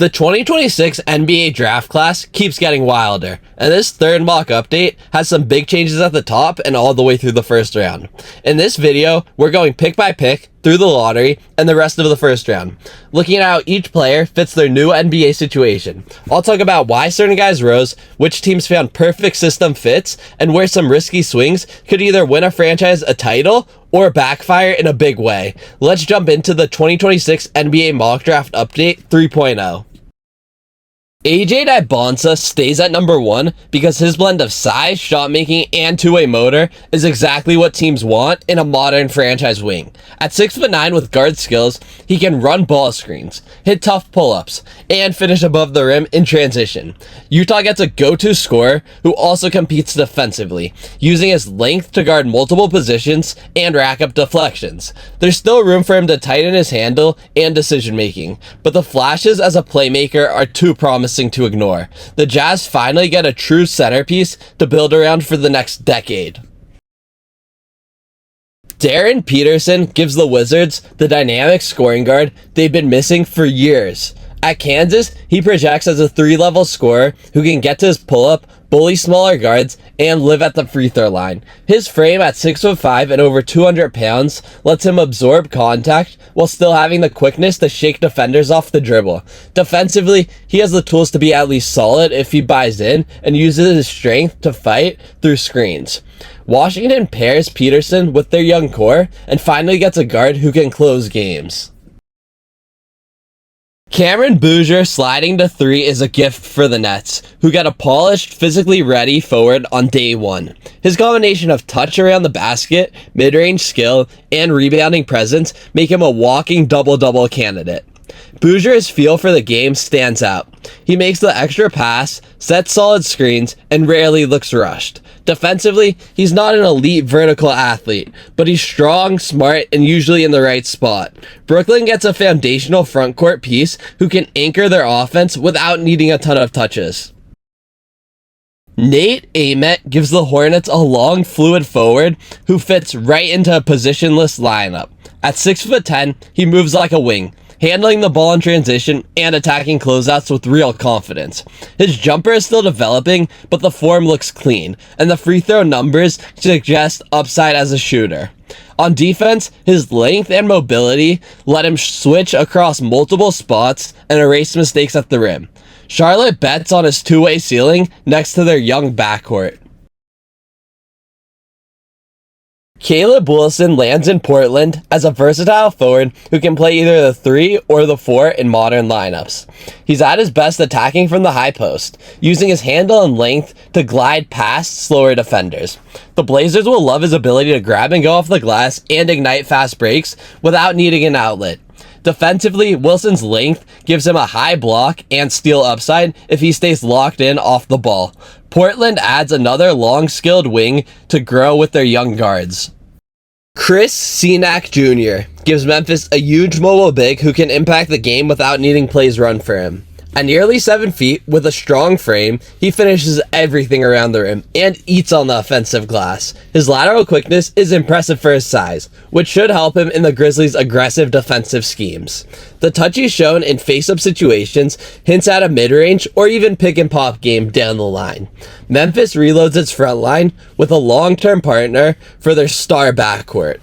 The 2026 NBA draft class keeps getting wilder, and this third mock update has some big changes at the top and all the way through the first round. In this video, we're going pick by pick through the lottery and the rest of the first round, looking at how each player fits their new NBA situation. I'll talk about why certain guys rose, which teams found perfect system fits, and where some risky swings could either win a franchise a title or backfire in a big way. Let's jump into the 2026 NBA mock draft update 3.0. AJ Dybonsa stays at number 1 because his blend of size, shot making, and two-way motor is exactly what teams want in a modern franchise wing. At 6'9" with guard skills, he can run ball screens, hit tough pull-ups, and finish above the rim in transition. Utah gets a go-to scorer who also competes defensively, using his length to guard multiple positions and rack up deflections. There's still room for him to tighten his handle and decision making, but the flashes as a playmaker are too promising to ignore. The Jazz finally get a true centerpiece to build around for the next decade. Darren Peterson gives the Wizards the dynamic scoring guard they've been missing for years. At Kansas, he projects as a 3-level scorer who can get to his pull-up, bully smaller guards, and live at the free throw line. His frame at 6'5" and over 200 pounds lets him absorb contact while still having the quickness to shake defenders off the dribble. Defensively, he has the tools to be at least solid if he buys in and uses his strength to fight through screens. Washington pairs Peterson with their young core and finally gets a guard who can close games. Cameron Boozer sliding to 3 is a gift for the Nets, who get a polished, physically ready forward on day 1. His combination of touch around the basket, mid-range skill, and rebounding presence make him a walking double-double candidate. Boozer's feel for the game stands out. He makes the extra pass, sets solid screens, and rarely looks rushed. Defensively, he's not an elite vertical athlete, but he's strong, smart, and usually in the right spot. Brooklyn gets a foundational frontcourt piece who can anchor their offense without needing a ton of touches. Nate Ament gives the Hornets a long, fluid forward who fits right into a positionless lineup. At 6'10", he moves like a wing, handling the ball in transition and attacking closeouts with real confidence. His jumper is still developing, but the form looks clean, and the free throw numbers suggest upside as a shooter. On defense, his length and mobility let him switch across multiple spots and erase mistakes at the rim. Charlotte bets on his two-way ceiling next to their young backcourt. Caleb Wilson lands in Portland as a versatile forward who can play either the 3 or the 4 in modern lineups. He's at his best attacking from the high post, using his handle and length to glide past slower defenders. The Blazers will love his ability to grab and go off the glass and ignite fast breaks without needing an outlet. Defensively, Wilson's length gives him a high block and steal upside if he stays locked in off the ball. Portland adds another long-skilled wing to grow with their young guards. Chris Senac Jr. gives Memphis a huge mobile big who can impact the game without needing plays run for him. At nearly 7 feet, with a strong frame, he finishes everything around the rim and eats on the offensive glass. His lateral quickness is impressive for his size, which should help him in the Grizzlies' aggressive defensive schemes. The touch he's shown in face-up situations hints at a mid-range or even pick-and-pop game down the line. Memphis reloads its front line with a long-term partner for their star backcourt.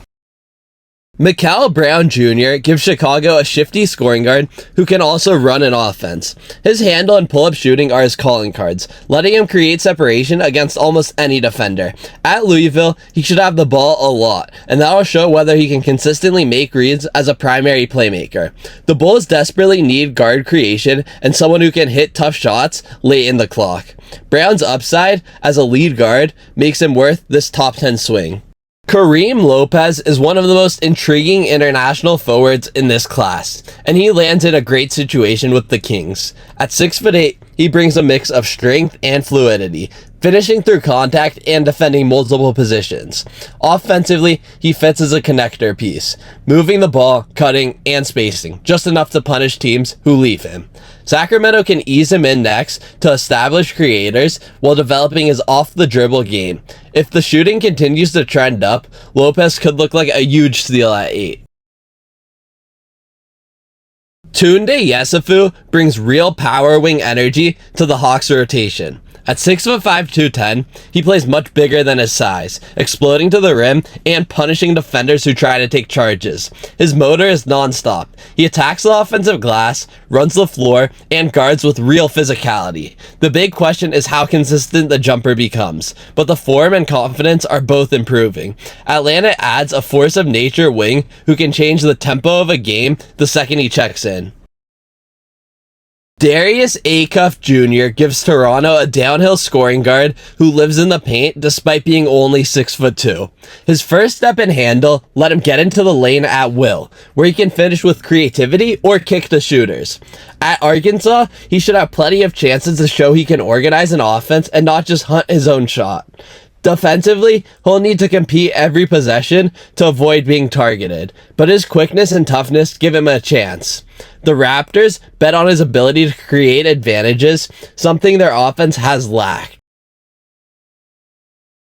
Mikal Brown Jr. gives Chicago a shifty scoring guard who can also run an offense. His handle and pull-up shooting are his calling cards, letting him create separation against almost any defender. At Louisville, he should have the ball a lot, and that'll show whether he can consistently make reads as a primary playmaker. The Bulls desperately need guard creation and someone who can hit tough shots late in the clock. Brown's upside as a lead guard makes him worth this top 10 swing. Kareem Lopez is one of the most intriguing international forwards in this class, and he lands in a great situation with the Kings. At 6'8", he brings a mix of strength and fluidity, finishing through contact and defending multiple positions. Offensively, he fits as a connector piece, moving the ball, cutting, and spacing, just enough to punish teams who leave him. Sacramento can ease him in next to establish creators while developing his off-the-dribble game. If the shooting continues to trend up, Lopez could look like a huge steal at 8. Tunde Yesufu brings real power wing energy to the Hawks rotation. At 6'5", 210, he plays much bigger than his size, exploding to the rim and punishing defenders who try to take charges. His motor is non-stop. He attacks the offensive glass, runs the floor, and guards with real physicality. The big question is how consistent the jumper becomes, but the form and confidence are both improving. Atlanta adds a force of nature wing who can change the tempo of a game the second he checks in. Darius Acuff Jr. gives Toronto a downhill scoring guard who lives in the paint despite being only 6'2". His first step and handle let him get into the lane at will, where he can finish with creativity or kick to shooters. At Arkansas, he should have plenty of chances to show he can organize an offense and not just hunt his own shot. Defensively, he'll need to compete every possession to avoid being targeted, but his quickness and toughness give him a chance. The Raptors bet on his ability to create advantages, something their offense has lacked.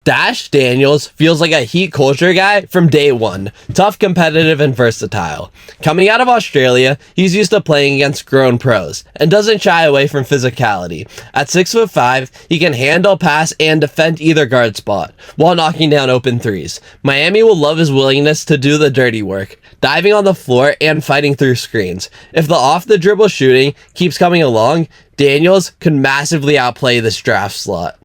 Dash Daniels feels like a Heat culture guy from day one, tough, competitive, and versatile. Coming out of Australia, he's used to playing against grown pros, and doesn't shy away from physicality. At 6'5", he can handle, pass, and defend either guard spot, while knocking down open threes. Miami will love his willingness to do the dirty work, diving on the floor and fighting through screens. If the off-the-dribble shooting keeps coming along, Daniels could massively outplay this draft slot.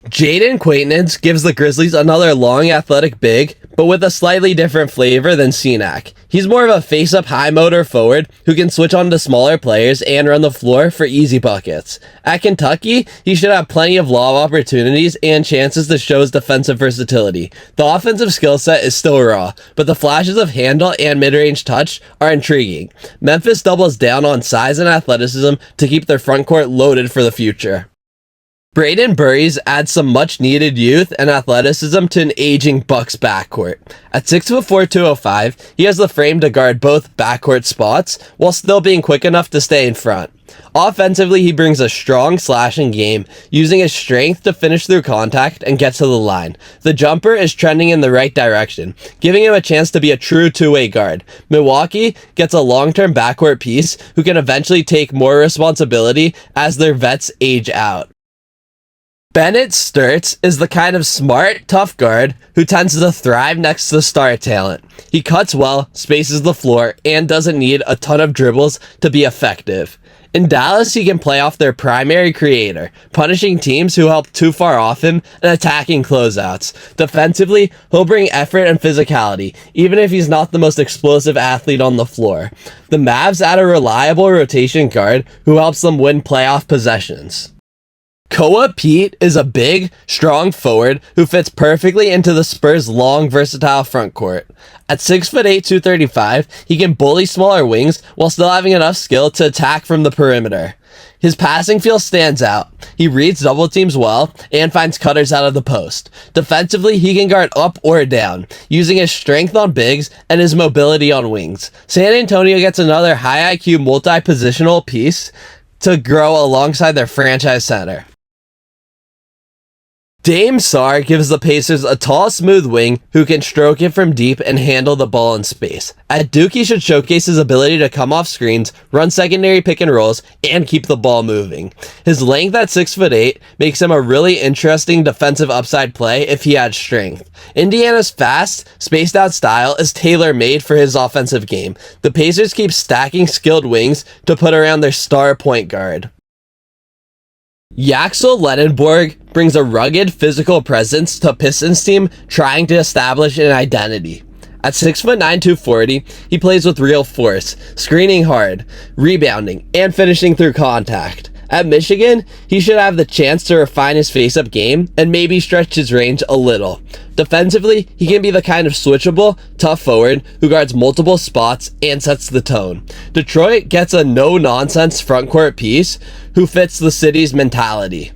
Jaden Quaintance gives the Grizzlies another long, athletic big, but with a slightly different flavor than Senac. He's more of a face-up high-motor forward who can switch on to smaller players and run the floor for easy buckets. At Kentucky, he should have plenty of lob opportunities and chances to show his defensive versatility. The offensive skill set is still raw, but the flashes of handle and mid-range touch are intriguing. Memphis doubles down on size and athleticism to keep their frontcourt loaded for the future. Braden Burries adds some much-needed youth and athleticism to an aging Bucks backcourt. At 6'4", 205, he has the frame to guard both backcourt spots while still being quick enough to stay in front. Offensively, he brings a strong slashing game, using his strength to finish through contact and get to the line. The jumper is trending in the right direction, giving him a chance to be a true two-way guard. Milwaukee gets a long-term backcourt piece who can eventually take more responsibility as their vets age out. Bennett Sturts is the kind of smart, tough guard who tends to thrive next to star talent. He cuts well, spaces the floor, and doesn't need a ton of dribbles to be effective. In Dallas, he can play off their primary creator, punishing teams who help too far off him and attacking closeouts. Defensively, he'll bring effort and physicality, even if he's not the most explosive athlete on the floor. The Mavs add a reliable rotation guard who helps them win playoff possessions. Koa Pete is a big, strong forward who fits perfectly into the Spurs' long, versatile frontcourt. At 6'8", 235, he can bully smaller wings while still having enough skill to attack from the perimeter. His passing feel stands out. He reads double teams well and finds cutters out of the post. Defensively, he can guard up or down, using his strength on bigs and his mobility on wings. San Antonio gets another high IQ multi-positional piece to grow alongside their franchise center. Dame Sarr gives the Pacers a tall, smooth wing who can stroke it from deep and handle the ball in space. At Duke, he should showcase his ability to come off screens, run secondary pick and rolls, and keep the ball moving. His length at 6'8" makes him a really interesting defensive upside play if he adds strength. Indiana's fast, spaced out style is tailor-made for his offensive game. The Pacers keep stacking skilled wings to put around their star point guard. Yaxel Lenenborg brings a rugged physical presence to Pistons team trying to establish an identity. At 6'9", 240, he plays with real force, screening hard, rebounding, and finishing through contact. At Michigan, he should have the chance to refine his face-up game and maybe stretch his range a little. Defensively, he can be the kind of switchable, tough forward who guards multiple spots and sets the tone. Detroit gets a no-nonsense frontcourt piece who fits the city's mentality.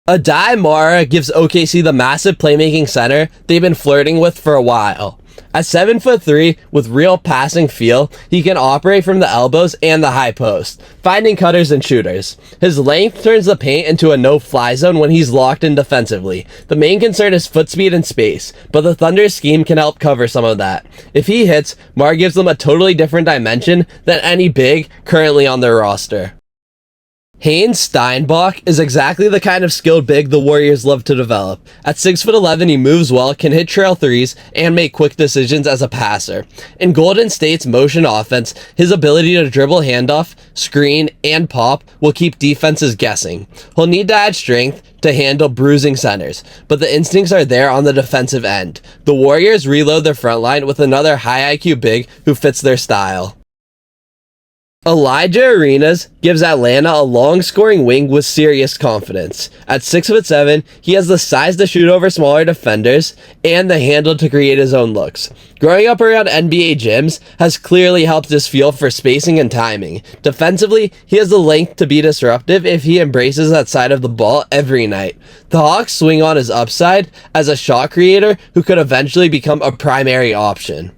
Adai Mara gives OKC the massive playmaking center they've been flirting with for a while. At 7'3", with real passing feel, he can operate from the elbows and the high post, finding cutters and shooters. His length turns the paint into a no-fly zone when he's locked in defensively. The main concern is foot speed and space, but the Thunder's scheme can help cover some of that. If he hits, Mar gives them a totally different dimension than any big currently on their roster. Haynes Steinbach is exactly the kind of skilled big the Warriors love to develop. At 6'11", he moves well, can hit trail threes, and make quick decisions as a passer. In Golden State's motion offense, his ability to dribble handoff, screen, and pop will keep defenses guessing. He'll need to add strength to handle bruising centers, but the instincts are there on the defensive end. The Warriors reload their front line with another high IQ big who fits their style. Elijah Arenas gives Atlanta a long-scoring wing with serious confidence. At 6'7", he has the size to shoot over smaller defenders and the handle to create his own looks. Growing up around NBA gyms has clearly helped his feel for spacing and timing. Defensively, he has the length to be disruptive if he embraces that side of the ball every night. The Hawks swing on his upside as a shot creator who could eventually become a primary option.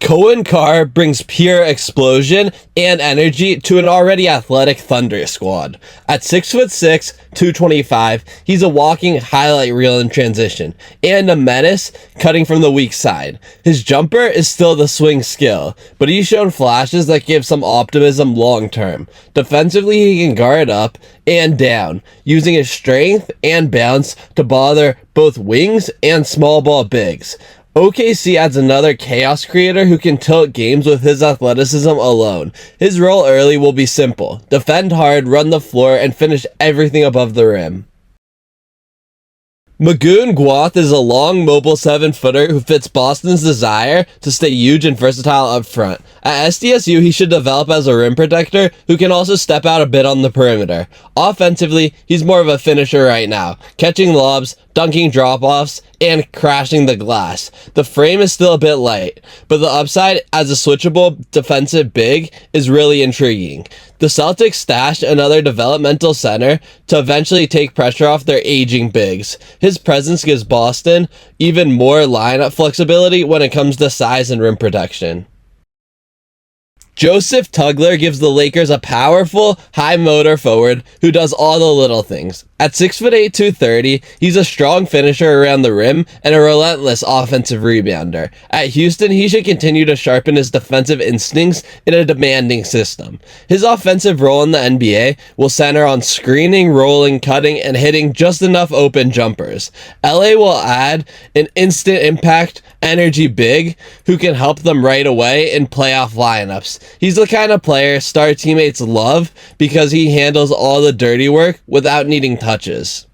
Cohen Carr brings pure explosion and energy to an already athletic Thunder squad. At 6'6", 225, he's a walking highlight reel in transition, and a menace cutting from the weak side. His jumper is still the swing skill, but he's shown flashes that give some optimism long term. Defensively, he can guard up and down, using his strength and bounce to bother both wings and small ball bigs. OKC adds another chaos creator who can tilt games with his athleticism alone. His role early will be simple: defend hard, run the floor, and finish everything above the rim. Magoon Gwath is a long, mobile 7-footer who fits Boston's desire to stay huge and versatile up front. At SDSU, he should develop as a rim protector who can also step out a bit on the perimeter. Offensively, he's more of a finisher right now, catching lobs, dunking drop-offs, and crashing the glass. The frame is still a bit light, but the upside as a switchable defensive big is really intriguing. The Celtics stashed another developmental center to eventually take pressure off their aging bigs. His presence gives Boston even more lineup flexibility when it comes to size and rim protection. Joseph Tugler gives the Lakers a powerful, high-motor forward who does all the little things. At 6'8", 230, he's a strong finisher around the rim and a relentless offensive rebounder. At Houston, he should continue to sharpen his defensive instincts in a demanding system. His offensive role in the NBA will center on screening, rolling, cutting, and hitting just enough open jumpers. LA will add an instant impact energy big who can help them right away in playoff lineups. He's the kind of player star teammates love because he handles all the dirty work without needing touches.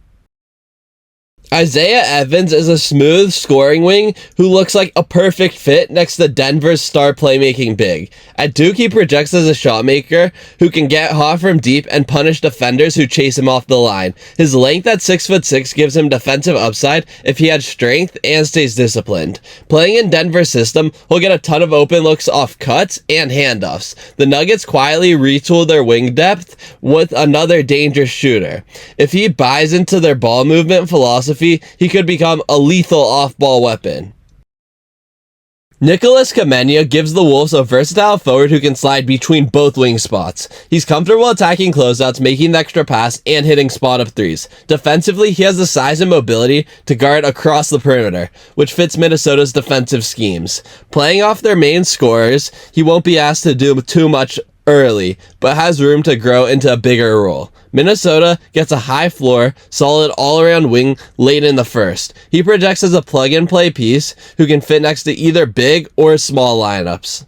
Isaiah Evans is a smooth scoring wing who looks like a perfect fit next to Denver's star playmaking big. At Duke, he projects as a shot maker who can get hot from deep and punish defenders who chase him off the line. His length at 6'6" gives him defensive upside if he has strength and stays disciplined. Playing in Denver's system, he'll get a ton of open looks off cuts and handoffs. The Nuggets quietly retool their wing depth with another dangerous shooter. If he buys into their ball movement philosophy, he could become a lethal off-ball weapon. Nicholas Kamenya gives the Wolves a versatile forward who can slide between both wing spots. He's comfortable attacking closeouts, making the extra pass, and hitting spot-up threes. Defensively, he has the size and mobility to guard across the perimeter, which fits Minnesota's defensive schemes. Playing off their main scorers, he won't be asked to do too much early, but has room to grow into a bigger role. Minnesota gets a high floor, solid all-around wing late in the first. He projects as a plug-and-play piece who can fit next to either big or small lineups.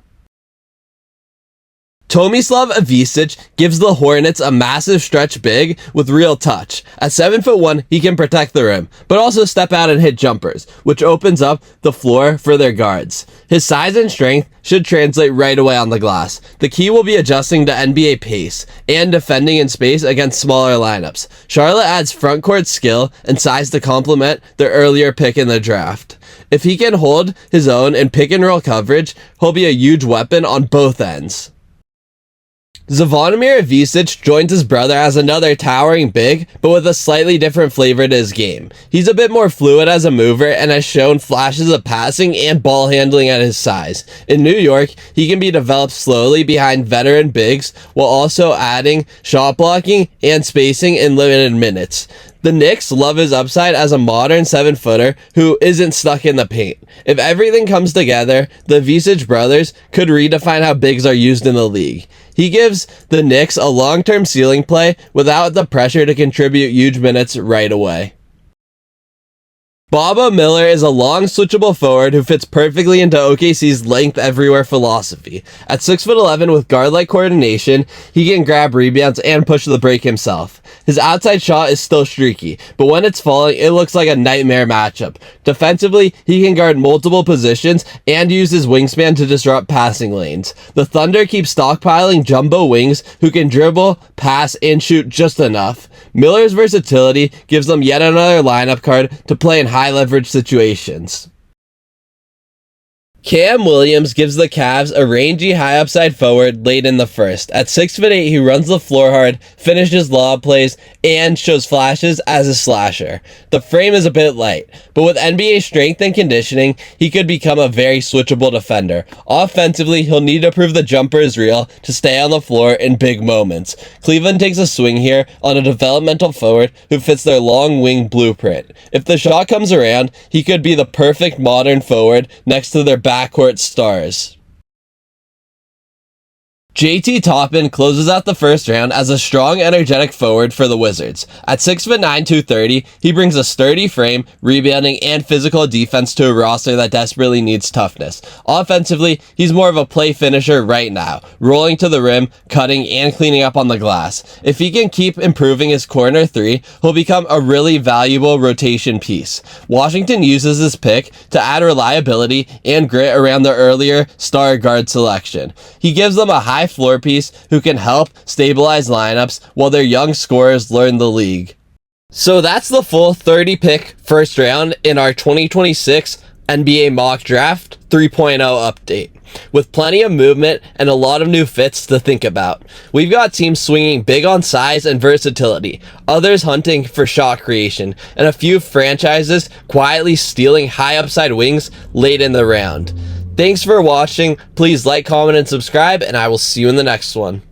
Tomislav Ivicic gives the Hornets a massive stretch big with real touch. At 7'1", he can protect the rim, but also step out and hit jumpers, which opens up the floor for their guards. His size and strength should translate right away on the glass. The key will be adjusting to NBA pace and defending in space against smaller lineups. Charlotte adds frontcourt skill and size to complement their earlier pick in the draft. If he can hold his own in pick and roll coverage, he'll be a huge weapon on both ends. Zvonimir Ivicic joins his brother as another towering big, but with a slightly different flavor to his game. He's a bit more fluid as a mover and has shown flashes of passing and ball handling at his size. In New York, he can be developed slowly behind veteran bigs while also adding shot blocking and spacing in limited minutes. The Knicks love his upside as a modern 7-footer who isn't stuck in the paint. If everything comes together, the Ivicic brothers could redefine how bigs are used in the league. He gives the Knicks a long-term ceiling play without the pressure to contribute huge minutes right away. Baba Miller is a long switchable forward who fits perfectly into OKC's length everywhere philosophy. At 6'11" with guard-like coordination, he can grab rebounds and push the break himself. His outside shot is still streaky, but when it's falling, it looks like a nightmare matchup. Defensively, he can guard multiple positions and use his wingspan to disrupt passing lanes. The Thunder keep stockpiling jumbo wings who can dribble, pass, and shoot just enough. Miller's versatility gives them yet another lineup card to play in high leverage situations. Cam Williams gives the Cavs a rangy high upside forward late in the first. At 6'8", he runs the floor hard, finishes lob plays, and shows flashes as a slasher. The frame is a bit light, but with NBA strength and conditioning, he could become a very switchable defender. Offensively, he'll need to prove the jumper is real to stay on the floor in big moments. Cleveland takes a swing here on a developmental forward who fits their long wing blueprint. If the shot comes around, he could be the perfect modern forward next to their backcourt stars. JT Toppin closes out the first round as a strong, energetic forward for the Wizards. At 6'9", 230, he brings a sturdy frame, rebounding, and physical defense to a roster that desperately needs toughness. Offensively, he's more of a play finisher right now, rolling to the rim, cutting, and cleaning up on the glass. If he can keep improving his corner three, he'll become a really valuable rotation piece. Washington uses this pick to add reliability and grit around their earlier star guard selection. He gives them a high floor piece who can help stabilize lineups while their young scorers learn the league. So that's the full 30-pick first round in our 2026 NBA Mock Draft 3.0 update, with plenty of movement and a lot of new fits to think about. We've got teams swinging big on size and versatility, others hunting for shot creation, and a few franchises quietly stealing high upside wings late in the round. Thanks for watching. Please like, comment, and subscribe, and I will see you in the next one.